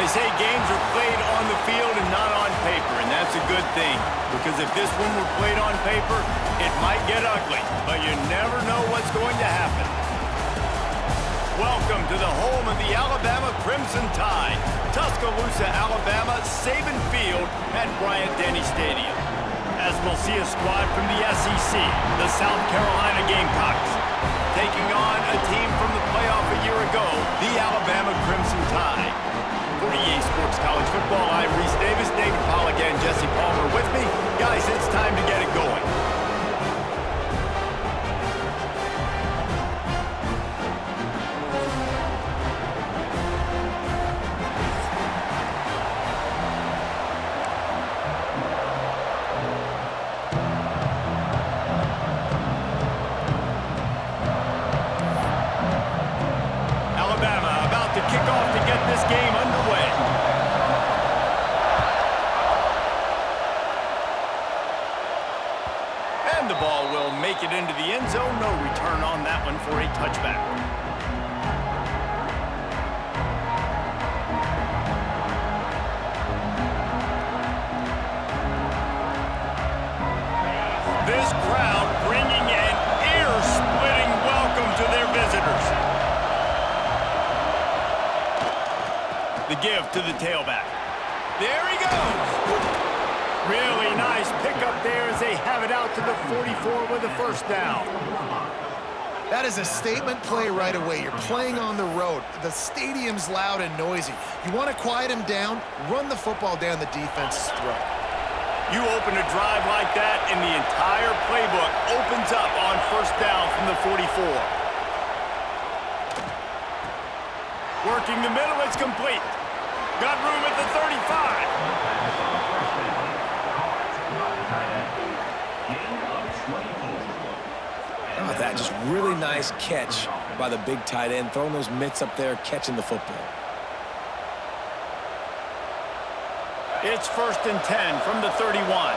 They say games are played on the field and not on paper, and that's a good thing. Because if this one were played on paper, it might get ugly, but you never know what's going to happen. Welcome to the home of the Alabama Crimson Tide, Tuscaloosa, Alabama, Saban Field at Bryant-Denny Stadium. As we'll see a squad from the SEC, the South Carolina Gamecocks, taking on a team from the playoff a year ago, the Alabama Crimson Tide. For EA Sports College Football, I'm Reese Davis, David Pollack, and Jesse Palmer with me. Guys, it's time to get it going. The ball will make it into the end zone. No return on that one for a touchback. This crowd bringing an ear-splitting welcome to their visitors. The give to the tailback. There he goes. Really nice pickup there as they have it out to the 44 with a first down. That is a statement play right away. You're playing on the road. The stadium's loud and noisy. You want to quiet him down, run the football down the defense's throat. You open a drive like that, and the entire playbook opens up on first down from the 44. Working the middle, it's complete. Got room at the 35. Oh, that just really nice catch by the big tight end, throwing those mitts up there, catching the football. It's 1st and 10 from the 31.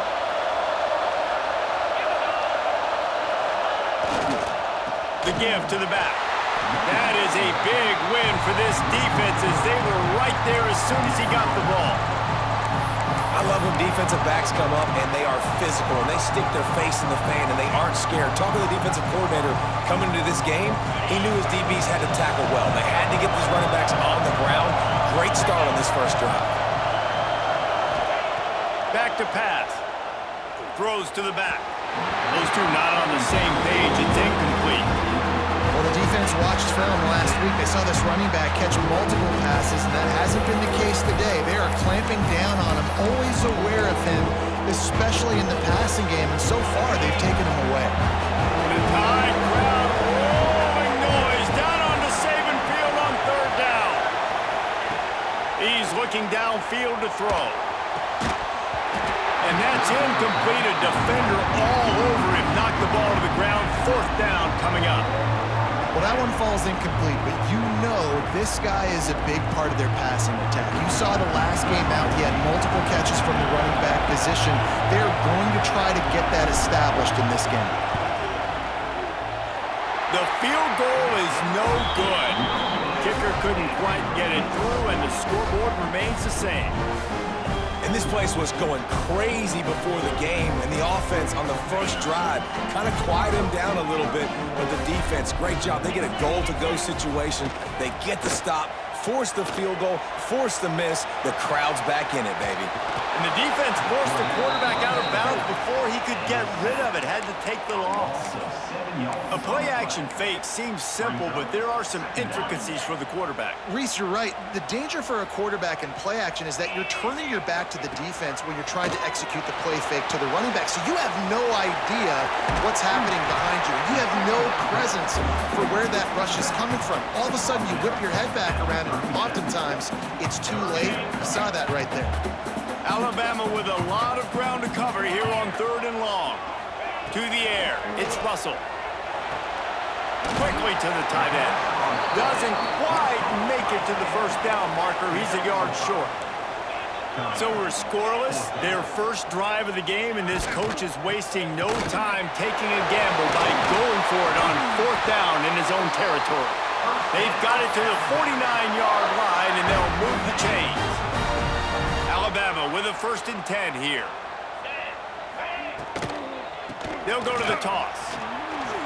The give to the back. That is a big win for this defense as they were right there as soon as he got the ball. I love when defensive backs come up and they are physical and they stick their face in the fan and they aren't scared. Talking to the defensive coordinator coming into this game, he knew his DBs had to tackle well. They had to get these running backs on the ground. Great start on this first drive. Back to pass. Throws to the back. Those two not on the same page. It's incomplete. Well, the defense watched film last week. They saw this running back catch multiple passes, and that hasn't been the case today. They are clamping down on him, always aware of him, especially in the passing game, and so far they've taken him away. The Tide crowd rolling noise down onto Saban Field on 3rd down. He's looking downfield to throw. And that's incomplete. A defender all over him. Knocked the ball to the ground. 4th down coming up. Well, that one falls incomplete, but you know this guy is a big part of their passing attack. You saw the last game out. He had multiple catches from the running back position. They're going to try to get that established in this game. The field goal is no good. Kicker couldn't quite get it through, and the scoreboard remains the same. And this place was going crazy before the game, and the offense on the first drive kind of quieted him down a little bit, but the defense, great job. They get a goal-to-go situation. They get the stop, force the field goal, force the miss. The crowd's back in it, baby. And the defense forced the quarterback out of bounds before he could get rid of it. Had to take the loss. A play-action fake seems simple, but there are some intricacies for the quarterback. Reese, you're right. The danger for a quarterback in play action is that you're turning your back to the defense when you're trying to execute the play fake to the running back. So you have no idea what's happening behind you. You have no presence for where that rush is coming from. All of a sudden, you whip your head back around, and oftentimes, it's too late. You saw that right there. Alabama with a lot of ground to cover here on 3rd and long. To the air, it's Russell. Quickly to the tight end. Doesn't quite make it to the first down marker. He's a yard short. So we're scoreless. Their first drive of the game, and this coach is wasting no time taking a gamble by going for it on 4th down in his own territory. They've got it to the 49-yard line, and they'll move the chains. Alabama with a 1st and 10 here. They'll go to the toss.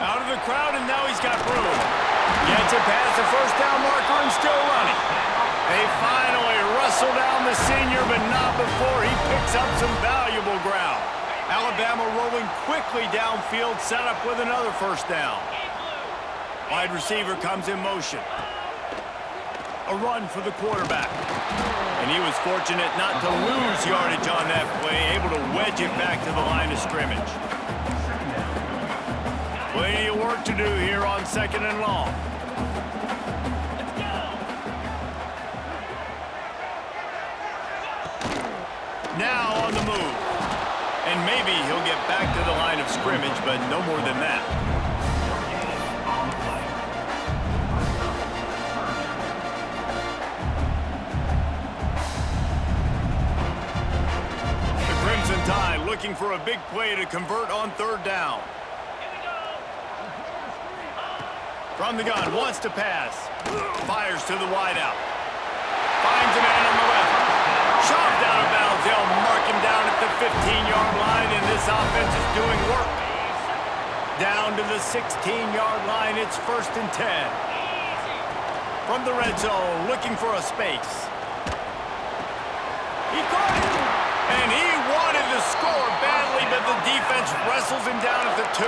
Out of the crowd, and now he's got room. Gets it past the 1st down marker and still running. They finally wrestle down the senior, but not before he picks up some valuable ground. Alabama rolling quickly downfield, set up with another 1st down. Wide receiver comes in motion. A run for the quarterback. And he was fortunate not to lose yardage on that play, able to wedge it back to the line of scrimmage. Plenty of work to do here on 2nd and long. Now on the move. And maybe he'll get back to the line of scrimmage, but no more than that. The Crimson Tide looking for a big play to convert on 3rd down. From the gun, wants to pass. Fires to the wideout. Finds a man on the left. Shoved out of bounds. They'll mark him down at the 15-yard line, and this offense is doing work. Down to the 16-yard line, it's 1st and 10. From the red zone, looking for a space. He caught it, and he wanted to score badly, but the defense wrestles him down at the 2.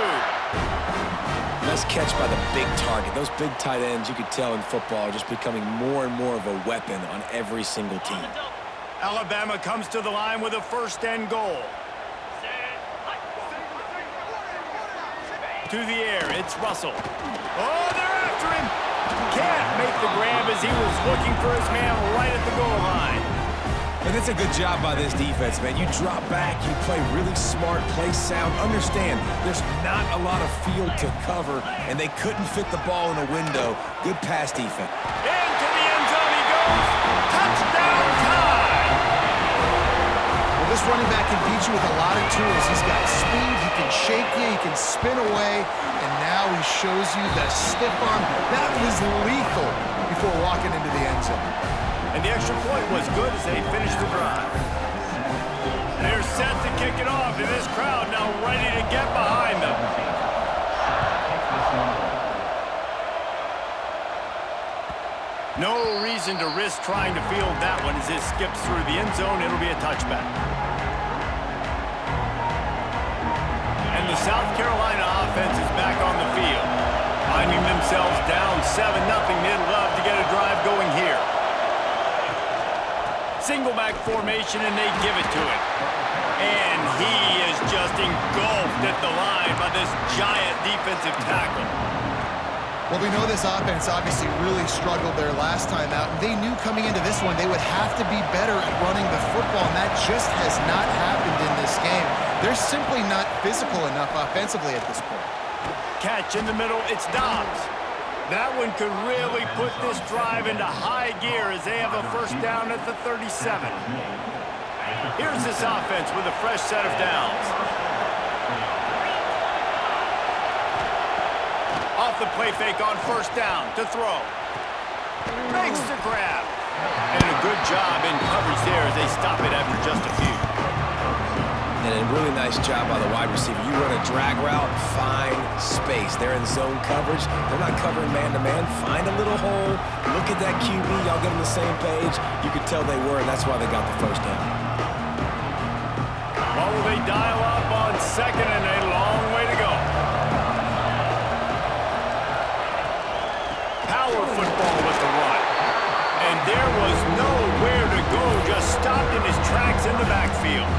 Nice catch by the big target. Those big tight ends, you could tell in football, are just becoming more and more of a weapon on every single team. Alabama comes to the line with a 1st and goal. To the air, it's Russell. Oh, they're after him. Can't make the grab as he was looking for his man right at the goal line. And it's a good job by this defense, man. You drop back, you play really smart, play sound. Understand, there's not a lot of field to cover, and they couldn't fit the ball in a window. Good pass defense. Into the end zone he goes. Touchdown time! Well, this running back can beat you with a lot of tools. He's got speed, he can shake you, he can spin away, and now he shows you the stiff arm. That was lethal before walking into the end zone. And the extra point was good as they finished the drive. They're set to kick it off, and this crowd now ready to get behind them. No reason to risk trying to field that one as it skips through the end zone. It'll be a touchback. And the South Carolina offense is back on the field. Finding themselves down 7-0, they'd love to get a drive going here. Single back formation, and they give it to him. And he is just engulfed at the line by this giant defensive tackle. Well, we know this offense obviously really struggled their last time out. They knew coming into this one they would have to be better at running the football, and that just has not happened in this game. They're simply not physical enough offensively at this point. Catch in the middle, it's Dobbs. That one could really put this drive into high gear as they have a 1st down at the 37. Here's this offense with a fresh set of downs. Off the play fake on 1st down to throw. Makes the grab. And a good job in coverage there as they stop it after just a few. And a really nice job by the wide receiver. You run a drag route, find space. They're in zone coverage. They're not covering man-to-man. Find a little hole. Look at that QB. Y'all get on the same page. You could tell they were, and that's why they got the 1st down. What will they dial up on 2nd and a long way to go? Power football with the run. And there was nowhere to go. Just stopped in his tracks in the backfield.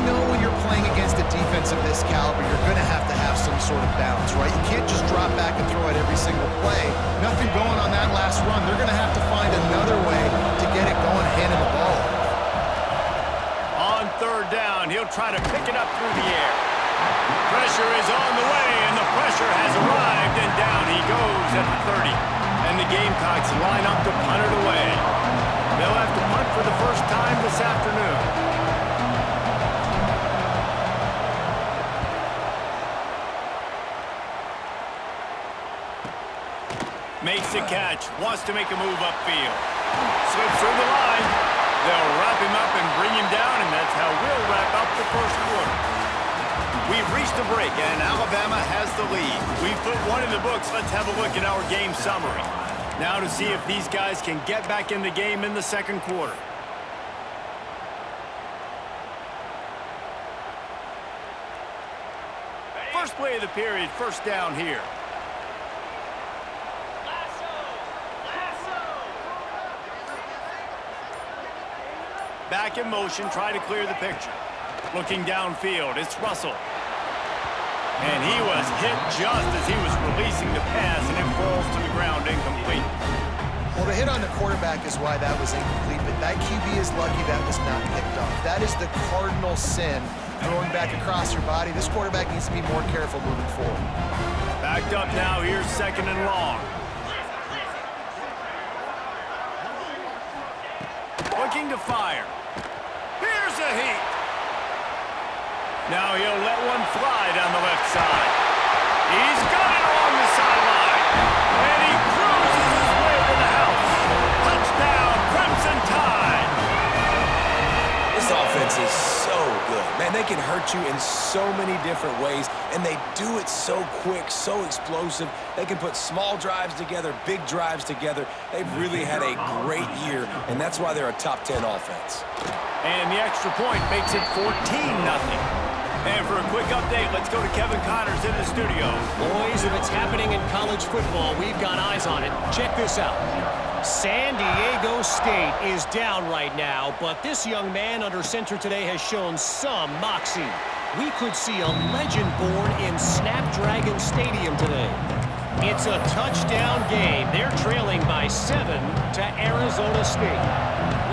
When you're playing against a defense of this caliber, you're going to have some sort of balance, right? You can't just drop back and throw it every single play. Nothing going on that last run. They're going to have to find another way to get it going, handing the ball. On 3rd down, he'll try to pick it up through the air. Pressure is on the way, and the pressure has arrived, and down he goes at the 30. And the Gamecocks line up to punt it away. They'll have to punt for the first time this afternoon. Makes the catch, wants to make a move upfield. Slips through the line. They'll wrap him up and bring him down, and that's how we'll wrap up the first quarter. We've reached the break, and Alabama has the lead. We've put one in the books. Let's have a look at our game summary. Now to see if these guys can get back in the game in the second quarter. First play of the period, first down here. Back in motion, try to clear the picture. Looking downfield, it's Russell. And he was hit just as he was releasing the pass, and it falls to the ground incomplete. Well, the hit on the quarterback is why that was incomplete, but that QB is lucky that was not picked off. That is the cardinal sin, throwing back across your body. This quarterback needs to be more careful moving forward. Backed up now, here's second and long. Looking to fire. Here's a heat. Now he'll let one fly down the left side. He's got it along the sideline. And he cruises his way to the house. Touchdown, Crimson Tide. This offense is so good. Man, they can hurt you in so many different ways, and they do it so quick, so explosive. They can put small drives together, big drives together. They've really had a great year, and that's why they're a top 10 offense. And the extra point makes it 14-0. And for a quick update, let's go to Kevin Connors in the studio. Boys, if it's happening in college football, we've got eyes on it. Check this out. San Diego State is down right now, but this young man under center today has shown some moxie. We could see a legend born in Snapdragon Stadium today. It's a touchdown game. They're trailing by 7 to Arizona State.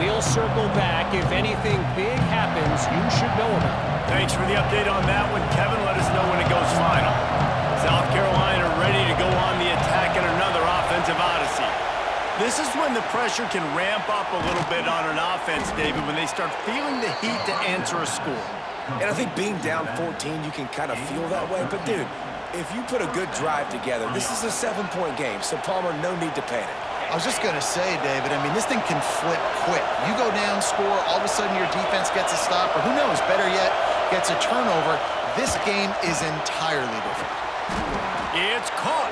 We'll circle back. If anything big happens, you should know about it. Thanks for the update on that one, Kevin. Let us know when it goes final. South Carolina ready to go on the attack in another offensive odyssey. This is when the pressure can ramp up a little bit on an offense, David, when they start feeling the heat to answer a score. And I think being down 14, you can kind of feel that way. But, dude, if you put a good drive together, this is a 7-point game, so Palmer, no need to panic. I was just going to say, David, I mean, this thing can flip quick. You go down, score, all of a sudden your defense gets a stop, or who knows, better yet, gets a turnover. This game is entirely different. It's caught.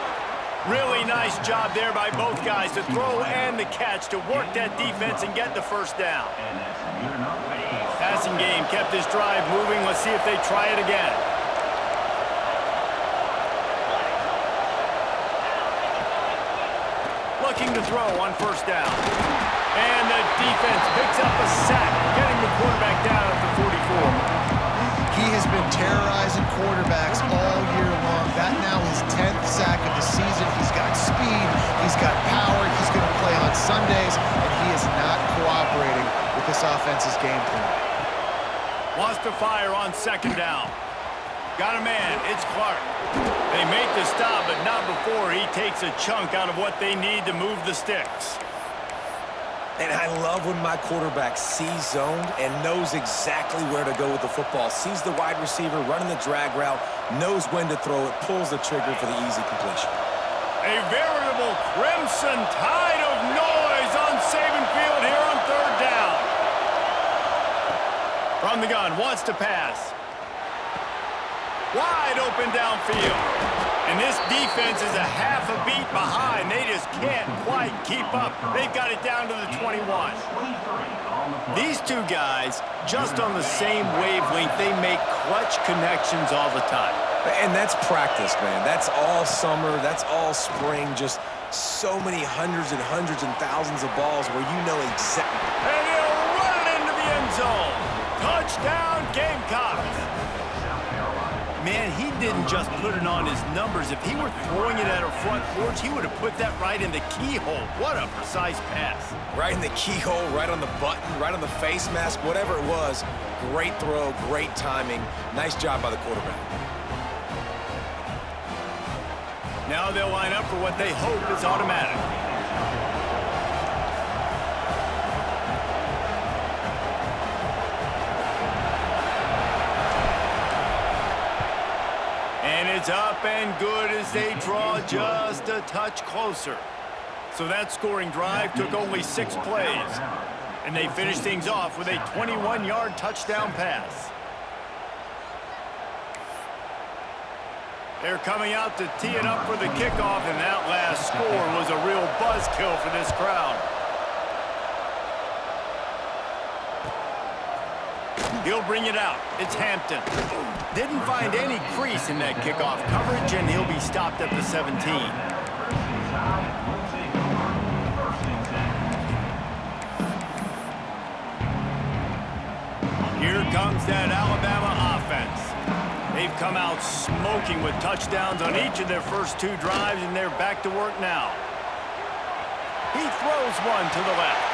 Really nice job there by both guys to throw and the catch to work that defense and get the first down. Passing game kept this drive moving. Let's see if they try it again. Looking to throw on first down. And the defense picks up a sack, getting the quarterback down at the 44. He has been terrorizing quarterbacks all year long. That now his 10th sack of the season. He's got speed, he's got power, he's going to play on Sundays, and he is not cooperating with this offense's game plan. Wants to fire on second down. Got a man, it's Clark. They make the stop, but not before he takes a chunk out of what they need to move the sticks. And I love when my quarterback sees zoned and knows exactly where to go with the football. Sees the wide receiver running the drag route, knows when to throw it, pulls the trigger for the easy completion. A veritable crimson tide of noise on Saban Field here on third down. From the gun, wants to pass. Wide open downfield. And this defense is a half a beat behind. They just can't quite keep up. They've got it down to the 21. These two guys, just on the same wavelength, they make clutch connections all the time. And that's practice, man. That's all summer. That's all spring. Just so many hundreds and thousands of balls where you know exactly. And he'll run it into the end zone. Touchdown, Gamecocks. Man, he didn't just put it on his numbers. If he were throwing it at a front porch, he would have put that right in the keyhole. What a precise pass. Right in the keyhole, right on the button, right on the face mask, whatever it was. Great throw, great timing. Nice job by the quarterback. Now they'll line up for what they hope is automatic. And it's up and good as they draw just a touch closer. So that scoring drive took only 6 plays. And they finish things off with a 21-yard touchdown pass. They're coming out to tee it up for the kickoff, and that last score was a real buzzkill for this crowd. He'll bring it out. It's Hampton. Didn't find any crease in that kickoff coverage, and he'll be stopped at the 17. Here comes that Alabama offense. They've come out smoking with touchdowns on each of their first 2 drives, and they're back to work now. He throws one to the left.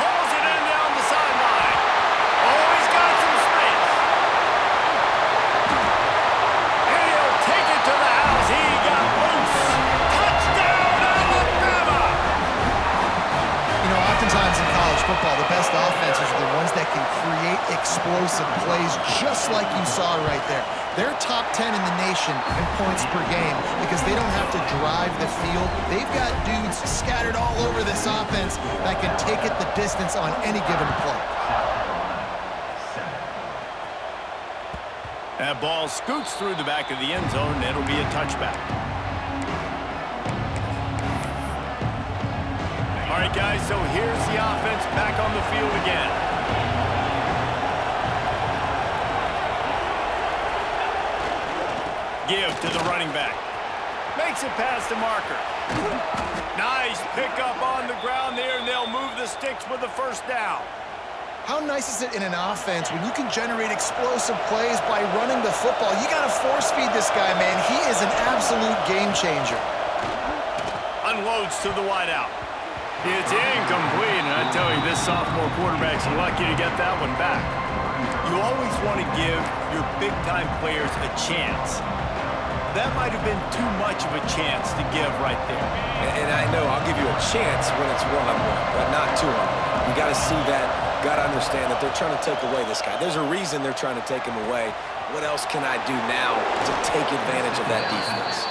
Pulls it in down the sideline. Oh, he's got some space. And he'll take it to the house. He got loose. Touchdown, Alabama! You know, oftentimes in college football, the best offenses are the ones that can create explosive plays just like you saw right there. They're top 10 in the nation in points per game because they don't have to drive the field. They've got dudes scattered all over this offense that can take it the distance on any given play. That ball scoots through the back of the end zone, and it'll be a touchback. All right, guys, so here's the offense back on the field again. Give to the running back. Makes it past the marker. Nice pickup on the ground there, and they'll move the sticks with the first down. How nice is it in an offense when you can generate explosive plays by running the football? You got to force feed this guy, man. He is an absolute game changer. Unloads to the wideout. It's incomplete, and I tell you, this sophomore quarterback's lucky to get that one back. You always want to give your big-time players a chance. That might have been too much of a chance to give right there. And I know I'll give you a chance when it's one-on-one, but not two-on-one. You got to see that, got to understand that they're trying to take away this guy. There's a reason they're trying to take him away. What else can I do now to take advantage of that defense?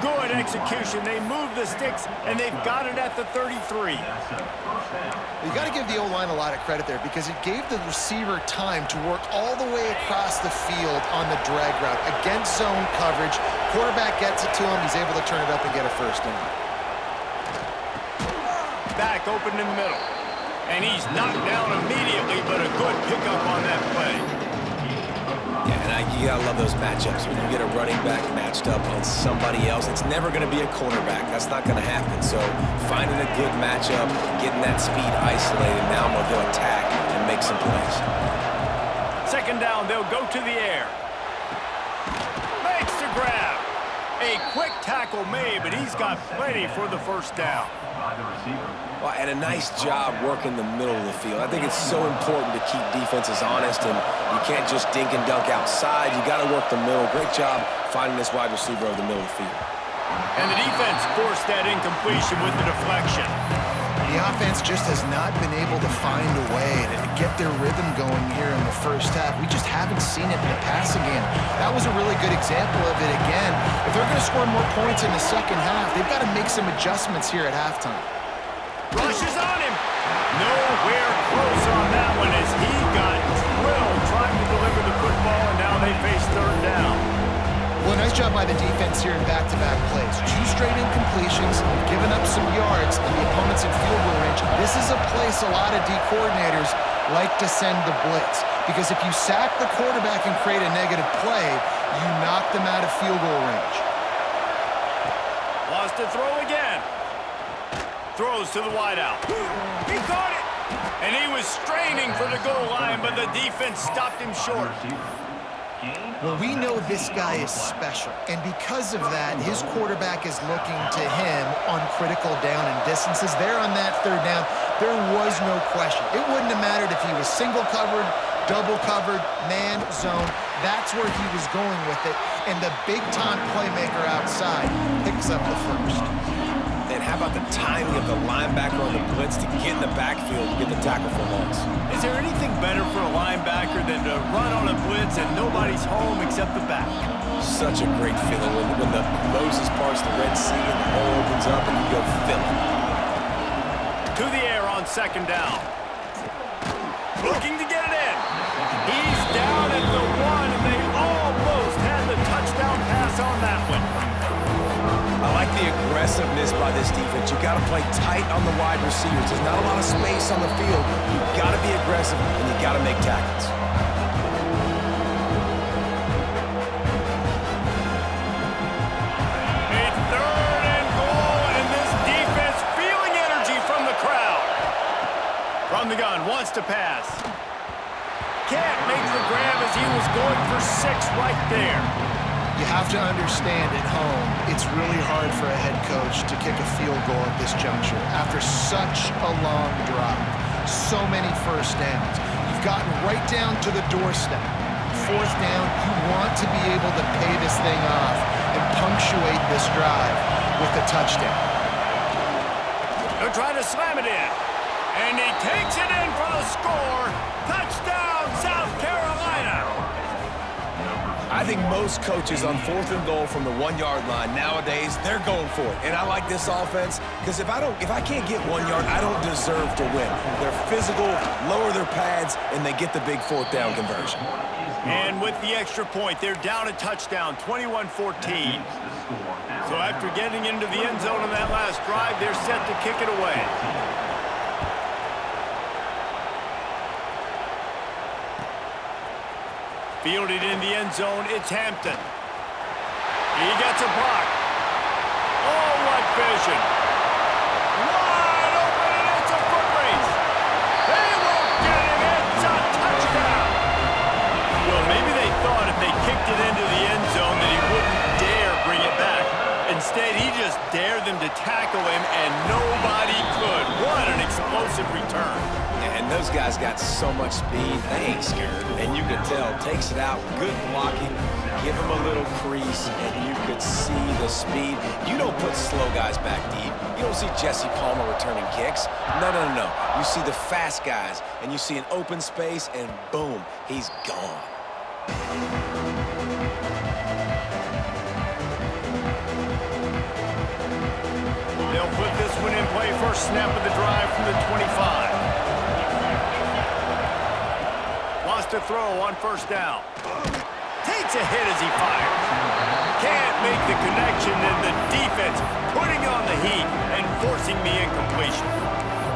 Good execution. They move the sticks, and they've got it at the 33. You got to give the O-line a lot of credit there because it gave the receiver time to work all the way across the field on the drag route against zone coverage. Quarterback gets it to him. He's able to turn it up and get a first down. Back open in the middle. And he's knocked down immediately, but a good pickup on that play. Yeah, and you gotta love those matchups. When you get a running back matched up on somebody else, it's never gonna be a cornerback. That's not gonna happen. So finding a good matchup, getting that speed isolated, now I'm gonna go attack and make some plays. Second down, they'll go to the air. Makes the grab. A quick tackle made, but he's got plenty for the first down. Well, and a nice job working the middle of the field. I think it's so important to keep defenses honest, and you can't just dink and dunk outside. You got to work the middle. Great job finding this wide receiver over the middle of the field. And the defense forced that incompletion with the deflection. The offense just has not been able to find a way to get their rhythm going here in the first half. We just haven't seen it in the passing game. That was a really good example of it again. If they're going to score more points in the second half, they've got to make some adjustments here at halftime. Rushes on him. Nowhere close on that one as he got drilled trying to deliver the football, and now they face third down. Well, nice job by the defense here in back-to-back plays. 2 straight incompletions, giving up some yards, and the opponent's in field goal range. This is a place a lot of D coordinators like to send the blitz, because if you sack the quarterback and create a negative play, you knock them out of field goal range. Lost to throw again. Throws to the wideout. He caught it! And he was straining for the goal line, but the defense stopped him short. Well, we know this guy is special, and because of that, his quarterback is looking to him on critical down and distances. There on that third down, there was no question. It wouldn't have mattered if he was single covered, double covered, man, zone. That's where he was going with it, and the big-time playmaker outside picks up the first. And how about the timing of the linebacker on the blitz to get in the backfield and get the tackle for loss? Is there anything better for a linebacker than to run on a blitz and nobody's home except the back? Such a great feeling when the Moses parts the Red Sea and the hole opens up and you go fill it. To the air on second down. looking to get it in. He's down at the 1, and they almost had the touchdown pass on that one. I like the aggressiveness by this defense. You got to play tight on the wide receivers. There's not a lot of space on the field. You got to be aggressive, and you got to make tackles. A 3rd and goal, and this defense feeling energy from the crowd. From the gun, wants to pass. Can't make the grab as he was going for 6 right there. You have to understand at home, it's really hard for a head coach to kick a field goal at this juncture. After such a long drive, so many first downs, you've gotten right down to the doorstep. 4th down, you want to be able to pay this thing off and punctuate this drive with a touchdown. They're trying to slam it in. And he takes it in for the score. Touchdown, South Carolina. I think most coaches on 4th and goal from the 1-yard line nowadays, they're going for it. And I like this offense because if I can't get 1 yard, I don't deserve to win. They're physical, lower their pads, and they get the big 4th down conversion. And with the extra point, they're down a touchdown, 21-14. So after getting into the end zone on that last drive, they're set to kick it away. Fielded in the end zone, it's Hampton. He gets a block. Oh, what vision. Wide open, and it's a foot race. They won't get him. It's a touchdown. Well, maybe they thought if they kicked it into the end zone that he wouldn't dare bring it back. Instead, he just dared them to tackle him, and nobody could. What an explosive return. And those guys got so much speed, they ain't scared. And you could tell, takes it out, good blocking, give him a little crease, and you could see the speed. You don't put slow guys back deep. You don't see Jesse Palmer returning kicks. No. You see the fast guys, and you see an open space, and boom, he's gone. They'll put this one in play. First snap of the drive from the 25. Wants to throw on 1st down. Takes a hit as he fires. Can't make the connection, and the defense putting on the heat and forcing the incompletion.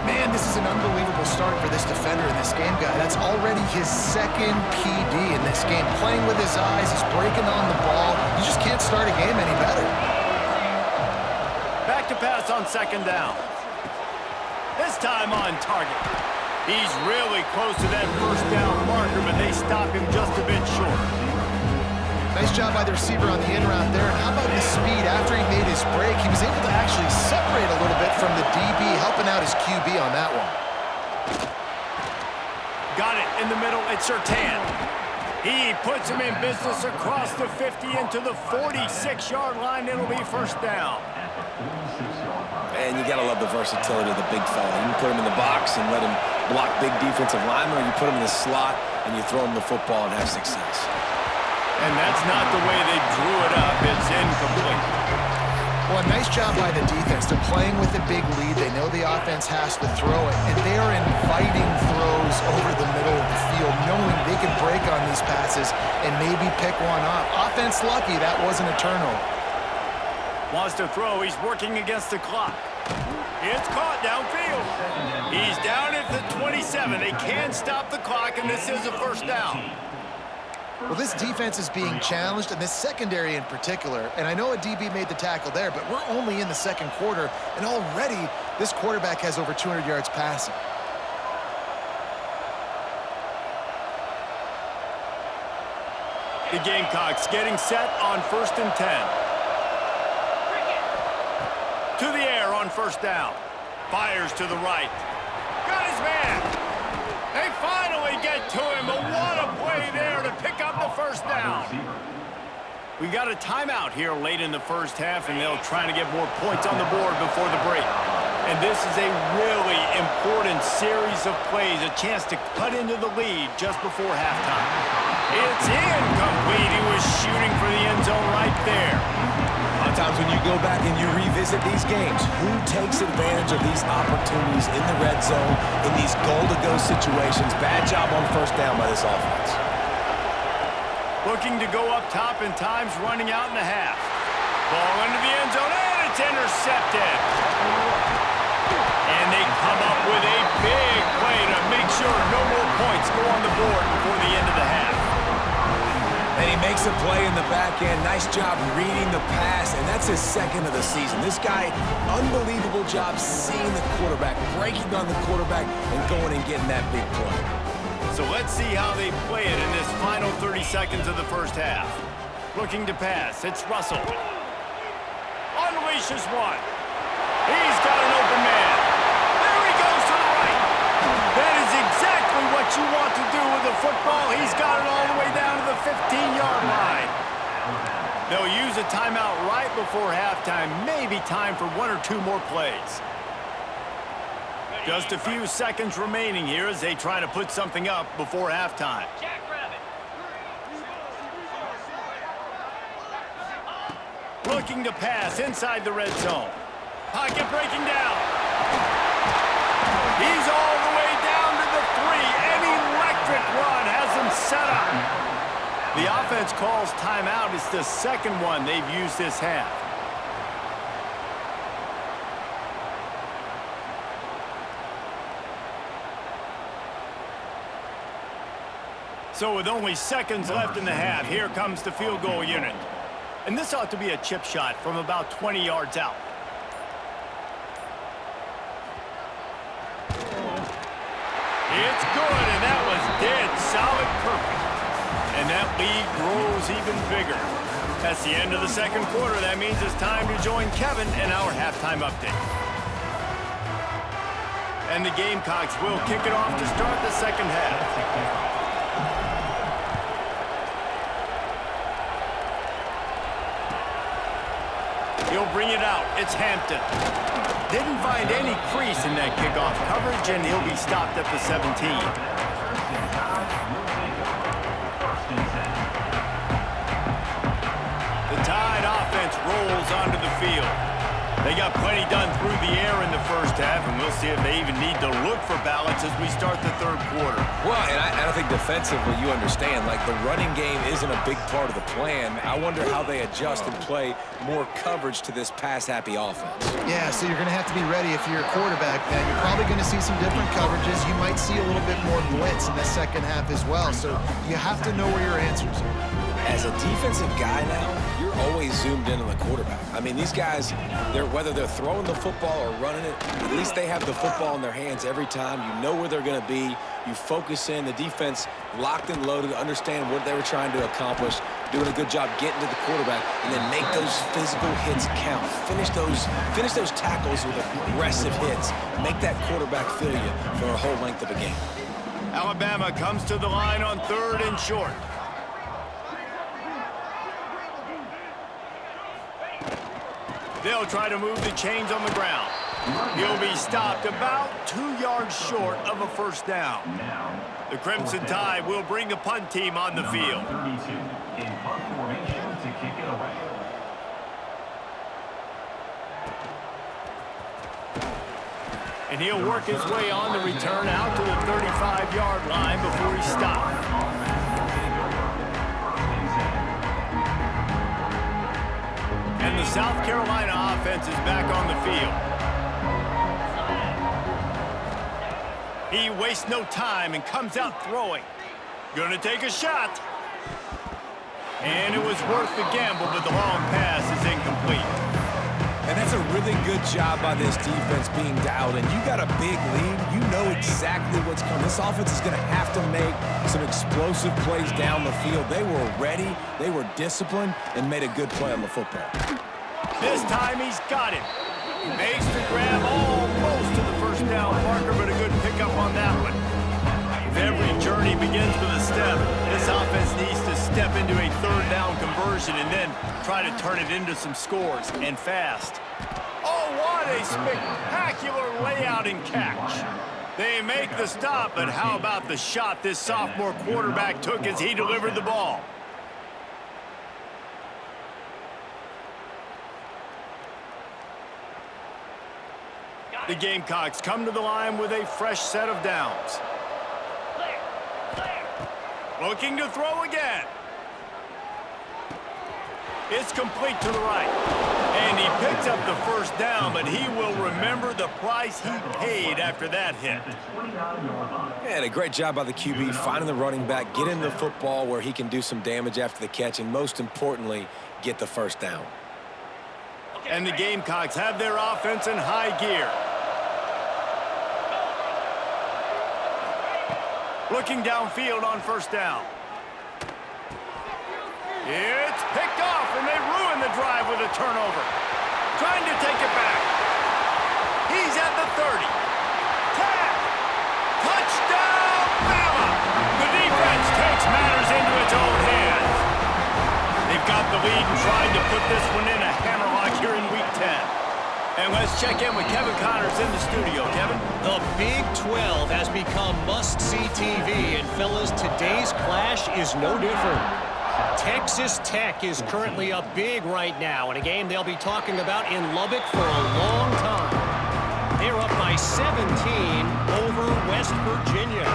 Man, this is an unbelievable start for this defender in this game, guy. That's already his 2nd PD in this game. Playing with his eyes, he's breaking on the ball. You just can't start a game any better. Back to pass on 2nd down. This time on target. He's really close to that 1st down marker, but they stop him just a bit short. Nice job by the receiver on the in route there. And how about the speed after he made his break? He was able to actually separate a little bit from the DB, helping out his QB on that one. Got it in the middle. It's Surtain. He puts him in business across the 50 into the 46-yard line. It'll be 1st down. And you got to love the versatility of the big fella. You can put him in the box and let him block big defensive linemen, or you put him in the slot and you throw him the football and have success. And that's not the way they drew it up. It's incomplete. Well, a nice job by the defense. They're playing with a big lead. They know the offense has to throw it, and they are inviting throws over the middle of the field, knowing they can break on these passes and maybe pick one off. Offense lucky that wasn't a turnover. Wants to throw. He's working against the clock. It's caught downfield. He's down at the 27. They can't stop the clock, and this is a 1st down. Well, this defense is being challenged, and this secondary in particular. And I know a DB made the tackle there, but we're only in the 2nd quarter, and already this quarterback has over 200 yards passing. The Gamecocks getting set on 1st and 10. To the air on 1st down. Fires to the right. Got his man. They finally get to him, but what a play there to pick up the 1st down. We got a timeout here late in the 1st half, and they'll try to get more points on the board before the break. And this is a really important series of plays, a chance to cut into the lead just before halftime. It's incomplete. He was shooting for the end zone right there. A Sometimes when you go back and you revisit these games, who takes advantage of these opportunities in the red zone, in these goal-to-go situations? Bad job on first down by this offense. Looking to go up top and time's running out in the half. Ball into the end zone, and it's intercepted. And they come up with a big play to make sure no more points go on the board before the end of the half. And he makes a play in the back end. Nice job reading the pass, and that's his second of the season. This guy, unbelievable job seeing the quarterback, breaking on the quarterback, and going and getting that big play. So let's see how they play it in this final 30 seconds of the first half. Looking to pass, it's Russell. Unleashes one. He's got an open man. There he goes to the right. That is exactly what you want to do with the football. He's got it all the way down to the 15-yard line. They'll use a timeout right before halftime. Maybe time for one or two more plays. Just a few seconds remaining here as they try to put something up before halftime. Looking to pass inside the red zone. Pocket breaking down. He's all the way down to the 3. An electric run has him set up. The offense calls timeout. It's the second one they've used this half. So with only seconds left in the half, here comes the field goal unit. And this ought to be a chip shot from about 20 yards out. It's good, and that was dead solid perfect. And that lead grows even bigger. That's the end of the second quarter. That means it's time to join Kevin in our halftime update. And the Gamecocks will kick it off to start the second half. He'll bring it out. It's Hampton. Didn't find any crease in that kickoff coverage, and he'll be stopped at the 17. The Tide offense rolls onto the field. They got plenty done through the air in the first half, and we'll see if they even need to look for balance as we start the third quarter. Well, and I think defensively, you understand, like the running game isn't a big part of the plan. I wonder how they adjust and play more coverage to this pass-happy offense. Yeah, so you're going to have to be ready if you're a quarterback, man. You're probably going to see some different coverages. You might see a little bit more blitz in the second half as well. So you have to know where your answers are. As a defensive guy now, you're always zoomed in on the quarterback. I mean, these guys, whether they're throwing the football or running it, at least they have the football in their hands every time. You know where they're going to be. You focus in. The defense locked and loaded, understand what they were trying to accomplish, doing a good job getting to the quarterback, and then make those physical hits count. Finish those tackles with aggressive hits. Make that quarterback feel you for a whole length of a game. Alabama comes to the line on 3rd and short. They'll try to move the chains on the ground. He'll be stopped about 2 yards short of a first down. The Crimson Tide will bring the punt team on the field. In punt formation to kick it away. And he'll work his way on the return out to the 35-yard line before he's stopped. And the South Carolina offense is back on the field. He wastes no time and comes out throwing. Gonna take a shot. And it was worth the gamble, but the long pass is incomplete. And that's a really good job by this defense being dialed in. You got a big lead. You know exactly what's coming. This offense is going to have to make some explosive plays down the field. They were ready, they were disciplined, and made a good play on the football. This time he's got it. He makes the grab almost to the first down marker, but a good pickup on that one. If every journey begins with a step, this offense needs to step into a third down conversion and then try to turn it into some scores, and fast. Oh, what a spectacular layout and catch. They make the stop, but how about the shot this sophomore quarterback took as he delivered the ball? The Gamecocks come to the line with a fresh set of downs. Looking to throw again. It's complete to the right. And he picks up the first down, but he will remember the price he paid after that hit. And a great job by the QB finding the running back, getting the football where he can do some damage after the catch, and most importantly, get the first down. And the Gamecocks have their offense in high gear. Looking downfield on first down. It's picked off, and they ruin the drive with a turnover. Trying to take it back. He's at the 30. Tap! Touchdown, Bama! The defense takes matters into its own hands. They've got the lead and trying to put this one in a hammerlock here in Week 10. And let's check in with Kevin Connors in the studio. Kevin? The Big 12 has become must-see TV, and fellas, today's clash is no different. Texas Tech is currently up big right now in a game they'll be talking about in Lubbock for a long time. They're up by 17 over West Virginia.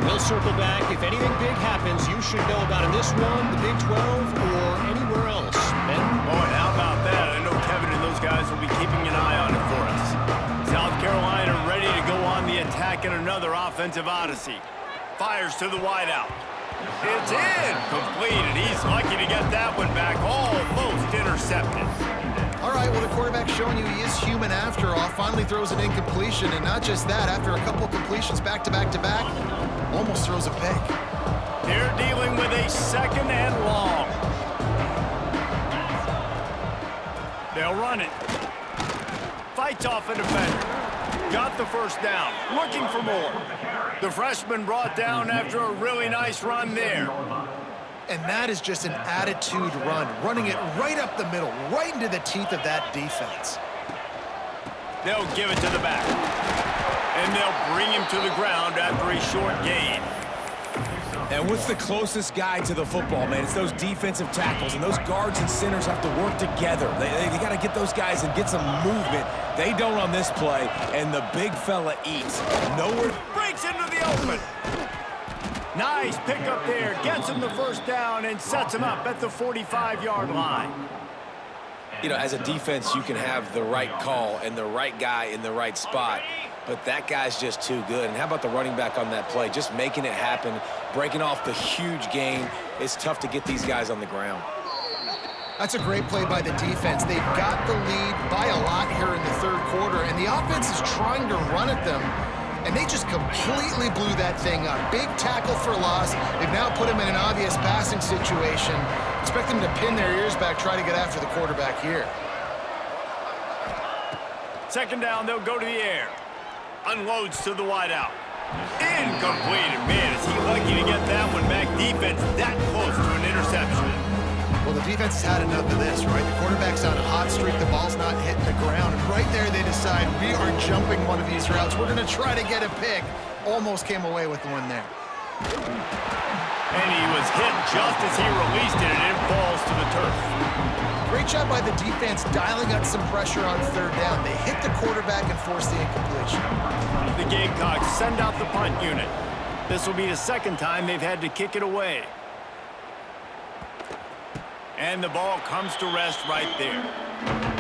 We'll circle back. If anything big happens, you should know about in this one, the Big 12, or anywhere else. Ben? Boy, how about that? I know Kevin and those guys will be keeping an eye on it for us. South Carolina ready to go on the attack in another offensive odyssey. Fires to the wideout. It's in! Complete, and he's lucky to get that one back. Almost intercepted. All right, well, the quarterback's showing you he is human after all. Finally throws an incompletion, and not just that, after a couple completions back-to-back-to-back, almost throws a pick. They're dealing with a second and long. They'll run it. Fights off a defender. Got the first down. Looking for more. The freshman brought down after a really nice run there. And that is just an attitude run, running it right up the middle, right into the teeth of that defense. They'll give it to the back. And they'll bring him to the ground after a short gain. And what's the closest guy to the football, man? It's those defensive tackles, and those guards and centers have to work together. They got to get those guys and get some movement. They don't on this play, and the big fella eats. Nowhere. Breaks into the open. Nice pickup there. Gets him the first down and sets him up at the 45-yard line. You know, as a defense, you can have the right call and the right guy in the right spot, but that guy's just too good. And how about the running back on that play? Just making it happen, breaking off the huge gain. It's tough to get these guys on the ground. That's a great play by the defense. They've got the lead by a lot here in the third quarter, and the offense is trying to run at them, and they just completely blew that thing up. Big tackle for loss. They've now put him in an obvious passing situation. Expect them to pin their ears back, try to get after the quarterback here. Second down, they'll go to the air. Unloads to the wideout. Incomplete. And man, is he lucky to get that one back. Defense that close to an interception. Well, the defense has had enough of this, right? The quarterback's on a hot streak. The ball's not hitting the ground. And right there, they decide, we are jumping one of these routes. We're going to try to get a pick. Almost came away with the one there. And he was hit just as he released it, and it falls to the turf. Great job by the defense dialing up some pressure on third down. They hit the quarterback and force the incompletion. The Gamecocks send out the punt unit. This will be the second time they've had to kick it away. And the ball comes to rest right there.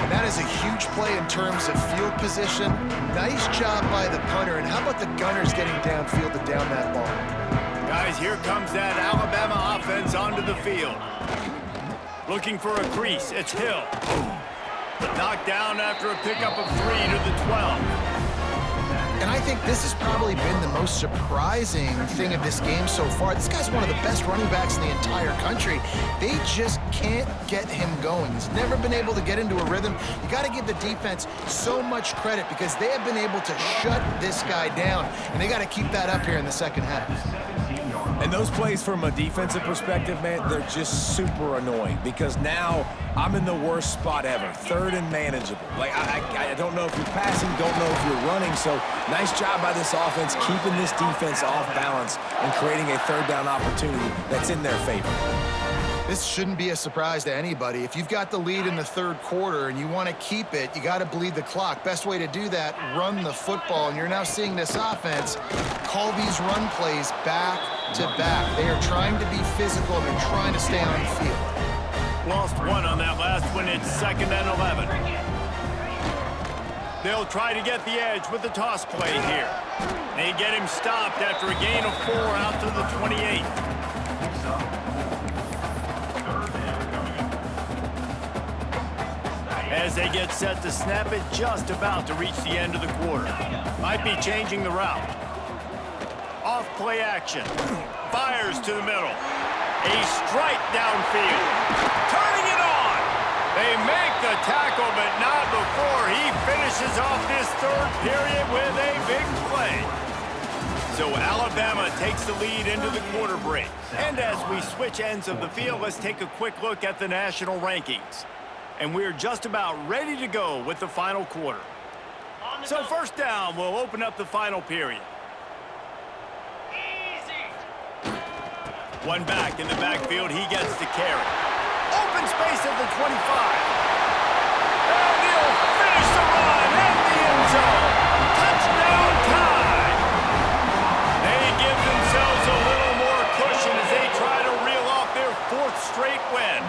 And that is a huge play in terms of field position. Nice job by the punter. And how about the Gunners getting downfield to down that ball? Guys, here comes that Alabama offense onto the field. Looking for a crease. It's Hill. Knocked down after a pickup of 3 to the 12. And I think this has probably been the most surprising thing of this game so far. This guy's one of the best running backs in the entire country. They just can't get him going. He's never been able to get into a rhythm. You got to give the defense so much credit because they have been able to shut this guy down, and they got to keep that up here in the second half. And those plays from a defensive perspective, man, they're just super annoying because now I'm in the worst spot ever, third and manageable. Like, I don't know if you're passing, don't know if you're running, so nice job by this offense keeping this defense off balance and creating a third down opportunity that's in their favor. This shouldn't be a surprise to anybody. If you've got the lead in the third quarter and you want to keep it, you got to bleed the clock. Best way to do that, run the football. And you're now seeing this offense call these run plays back to back. They are trying to be physical and they're trying to stay on the field. Lost one on that last one. It's 2nd and 11. They'll try to get the edge with the toss play here. They get him stopped after a gain of 4 out to the 28. As they get set to snap it, just about to reach the end of the quarter. Might be changing the route. Off play action. Fires to the middle. A strike downfield. Turning it on. They make the tackle, but not before he finishes off this third period with a big play. So Alabama takes the lead into the quarter break. And as we switch ends of the field, let's take a quick look at the national rankings. And we're just about ready to go with the final quarter. So first down, we'll open up the final period. One back in the backfield, he gets the carry. Open space at the 25. And he'll finish the run in the end zone. Touchdown time. They give themselves a little more cushion as they try to reel off their 4th straight win.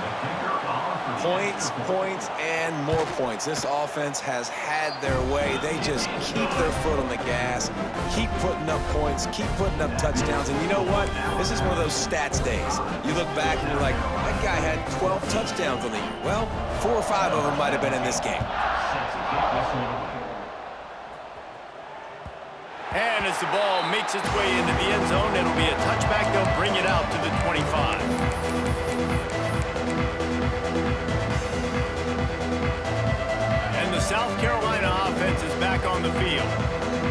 Points, points, and more points. This offense has had their way. They just keep their foot on the gas, keep putting up points, keep putting up touchdowns. And you know what? This is one of those stats days. You look back and you're like, that guy had 12 touchdowns on the year. Well, 4 or 5 of them might have been in this game. And as the ball makes its way into the end zone, it'll be a touchback. They'll bring it out to the 25. The South Carolina offense is back on the field.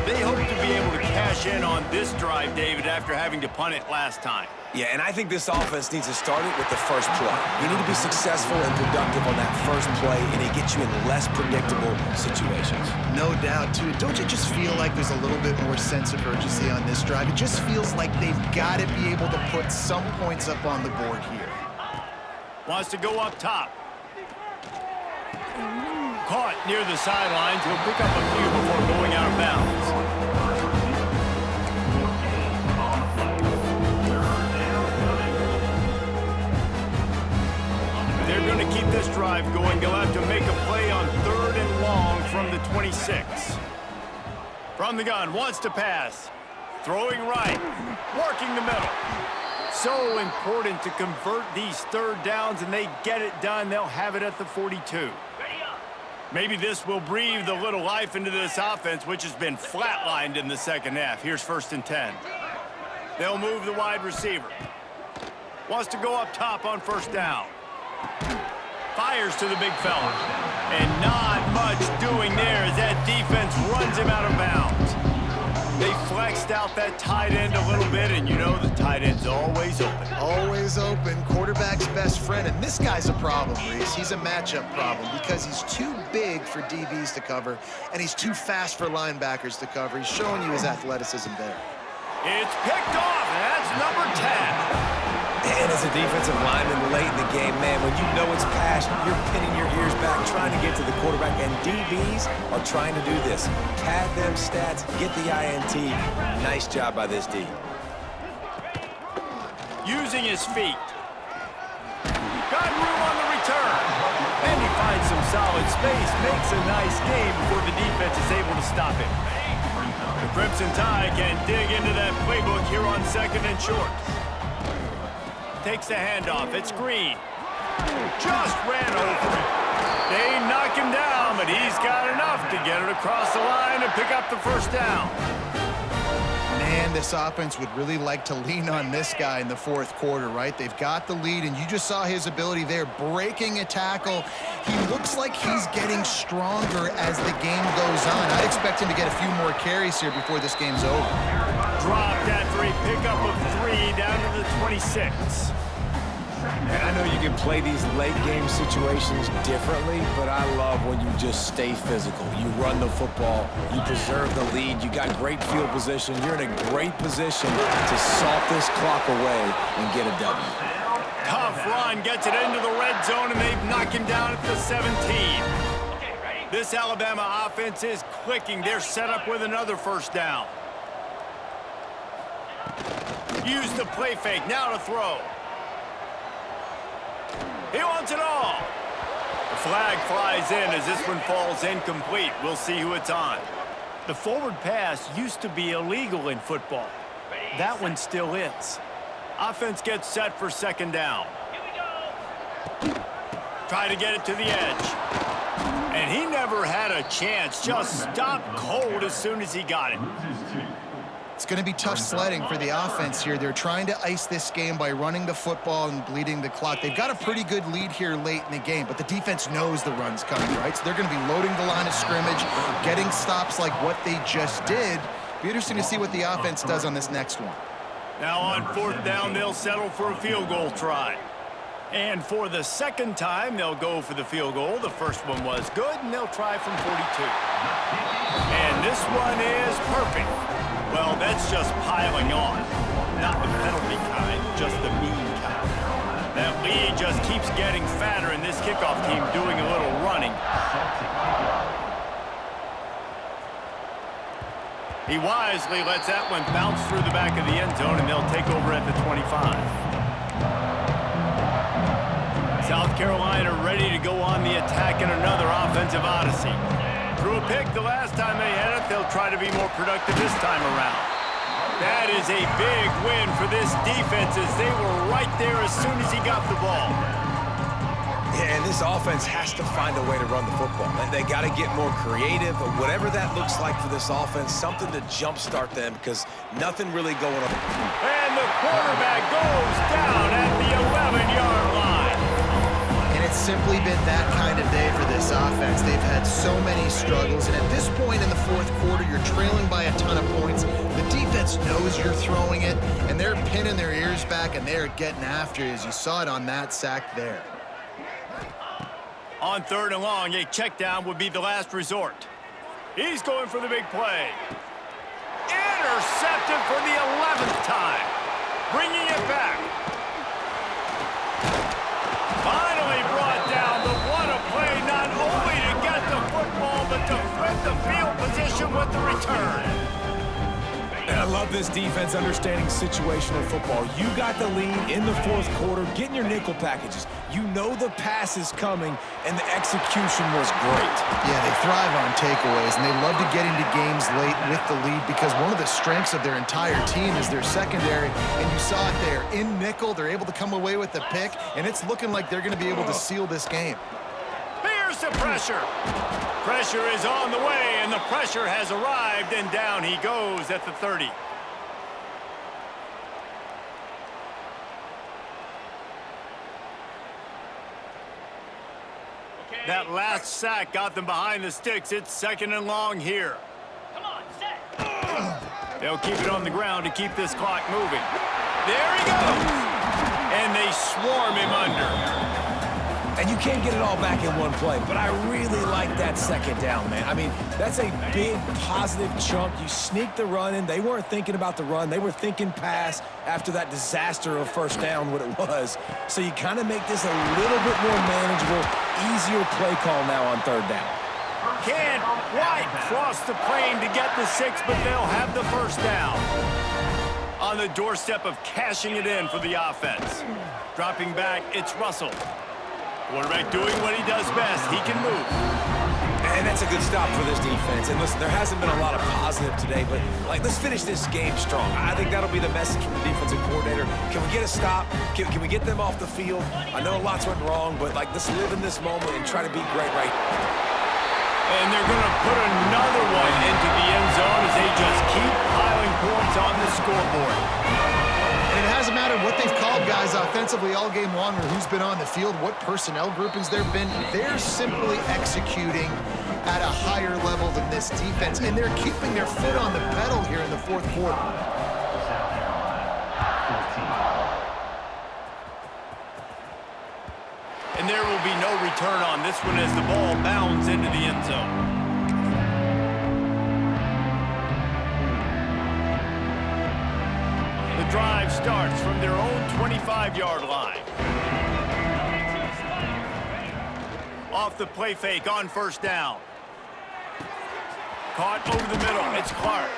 They hope to be able to cash in on this drive, David, after having to punt it last time. Yeah, and I think this offense needs to start it with the first play. You need to be successful and productive on that first play, and it gets you in less predictable situations. No doubt, too. Don't you just feel like there's a little bit more sense of urgency on this drive? It just feels like they've got to be able to put some points up on the board here. Wants to go up top. Caught near the sidelines. He'll pick up a few before going out of bounds. They're going to keep this drive going. They'll have to make a play on 3rd and long from the 26. From the gun, wants to pass. Throwing right. Working the middle. So important to convert these 3rd downs, and they get it done. They'll have it at the 42. Maybe this will breathe a little life into this offense, which has been flatlined in the second half. Here's 1st and 10. They'll move the wide receiver. Wants to go up top on 1st down. Fires to the big fella. And not much doing there as that defense runs him out of bounds. They flexed out that tight end a little bit, and you know the tight end's always open. Always open. Quarterback's best friend. And this guy's a problem, Reese. He's a matchup problem because he's too big for DBs to cover, and he's too fast for linebackers to cover. He's showing you his athleticism there. It's picked off, and that's number 10. And as a defensive lineman late in the game, man, when you know it's passed, you're pinning your ears back, trying to get to the quarterback, and DBs are trying to do this. Pad them stats, get the INT. Nice job by this D. Using his feet. Got room on the return. And he finds some solid space, makes a nice game before the defense is able to stop him. The Crimson Tide can dig into that playbook here on 2nd and short. Takes the handoff. It's Green. Just ran over it. They knock him down, but he's got enough to get it across the line and pick up the 1st down. Man, this offense would really like to lean on this guy in the 4th quarter, right? They've got the lead, and you just saw his ability there, breaking a tackle. He looks like he's getting stronger as the game goes on. I'd expect him to get a few more carries here before this game's over. Dropped after a pickup of 3 down to the 26. And I know you can play these late-game situations differently, but I love when you just stay physical. You run the football, you preserve the lead, you got great field position, you're in a great position to salt this clock away and get a W. Tough run gets it into the red zone, and they've knocked him down at the 17. This Alabama offense is clicking. They're set up with another first down. Use the play fake. Now to throw. He wants it all. The flag flies in as this one falls incomplete. We'll see who it's on. The forward pass used to be illegal in football. That one still is. Offense gets set for second down. Try to get it to the edge. And he never had a chance. Just stopped cold as soon as he got it. It's going to be tough sledding for the offense here. They're trying to ice this game by running the football and bleeding the clock. They've got a pretty good lead here late in the game, but the defense knows the run's coming, right? So they're going to be loading the line of scrimmage, getting stops like what they just did. Be interesting to see what the offense does on this next one. Now on fourth down, they'll settle for a field goal try. And for the second time, they'll go for the field goal. The first one was good, and they'll try from 42. And this one is perfect. Well, that's just piling on. Not the penalty kind, just the mean kind. That lead just keeps getting fatter, and this kickoff team doing a little running. He wisely lets that one bounce through the back of the end zone, and they'll take over at the 25. South Carolina ready to go on the attack in another offensive odyssey. Threw a pick the last time they had it. They'll try to be more productive this time around. That is a big win for this defense as they were right there as soon as he got the ball. Yeah, and this offense has to find a way to run the football. They got to get more creative, or whatever that looks like for this offense, something to jumpstart them because nothing really going on. And the quarterback goes down at the 11-yard line. And it's simply been that kind of day for this offense. They've had so many struggles, and at this point in the fourth quarter, you're trailing by a ton of points. The defense knows you're throwing it, and they're pinning their ears back, and they're getting after it, as you saw it on that sack there. On third and long, a check down would be the last resort. He's going for the big play. Intercepted for the 11th time. Bringing it back. Finally brought down, but what a play, not only to get the football, but to flip the field position with the return. And I love this defense understanding situational football. You got the lead in the fourth quarter, getting your nickel packages. You know the pass is coming, and the execution was great. Yeah, they thrive on takeaways, and they love to get into games late with the lead because one of the strengths of their entire team is their secondary, and you saw it there. In nickel, they're able to come away with the pick, and it's looking like they're going to be able to seal this game. Here's the pressure. Pressure is on the way, and the pressure has arrived, and down he goes at the 30. That last sack got them behind the sticks. It's second and long here. Come on, set. They'll keep it on the ground to keep this clock moving. There he goes. And they swarm him under. And you can't get it all back in one play, but I really like that second down, man. I mean, that's a big positive chunk. You sneak the run in. They weren't thinking about the run. They were thinking pass after that disaster of first down, what it was. So you kind of make this a little bit more manageable, easier play call now on third down. Can't quite cross the plane to get the 6, but they'll have the first down. On the doorstep of cashing it in for the offense. Dropping back, it's Russell. Quarterback doing what he does best. He can move. And that's a good stop for this defense. And listen, there hasn't been a lot of positive today, but let's finish this game strong. I think that'll be the message from the defensive coordinator. Can we get a stop? Can we get them off the field? I know lots went wrong, but let's live in this moment and try to be great right now. And they're going to put another one into the end zone as they just keep piling points on the scoreboard. And it hasn't mattered what they've called guys offensively all game long or who's been on the field, what personnel groupings there have been. They're simply executing at a higher level than this defense, and they're keeping their foot on the pedal here in the fourth quarter. And there will be no return on this one as the ball bounds into the end zone. The drive starts from their own 25-yard line. Off the play fake on first down. Caught over the middle. It's Clark.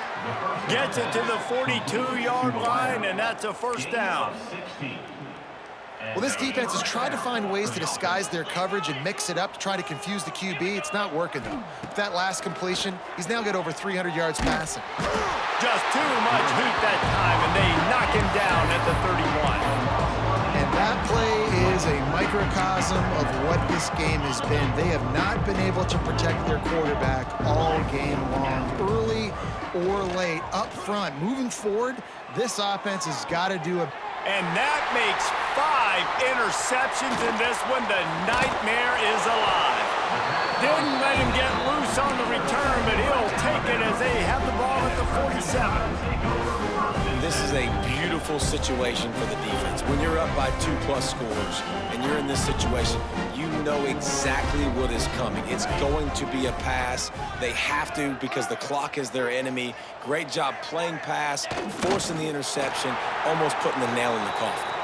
Gets it to the 42-yard line, and that's a first down. Well, this defense has tried to find ways to disguise their coverage and mix it up to try to confuse the QB. It's not working, though. With that last completion, he's now got over 300 yards passing. Just too much heat that time, and they knock him down at the 31. And that play is a microcosm of what this game has been. They have not been able to protect their quarterback all game long, early or late, up front. Moving forward, this offense has got to do a... And that makes 5 interceptions in this one. The nightmare is alive. Didn't let him get loose on the return, but he'll take it as they have the ball at the 47. This is a beautiful situation for the defense. When you're up by 2+ scores and you're in this situation, you know exactly what is coming. It's going to be a pass. They have to because the clock is their enemy. Great job playing pass, forcing the interception, almost putting the nail in the coffin.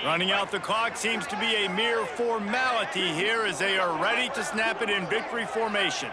Running out the clock seems to be a mere formality here as they are ready to snap it in victory formation.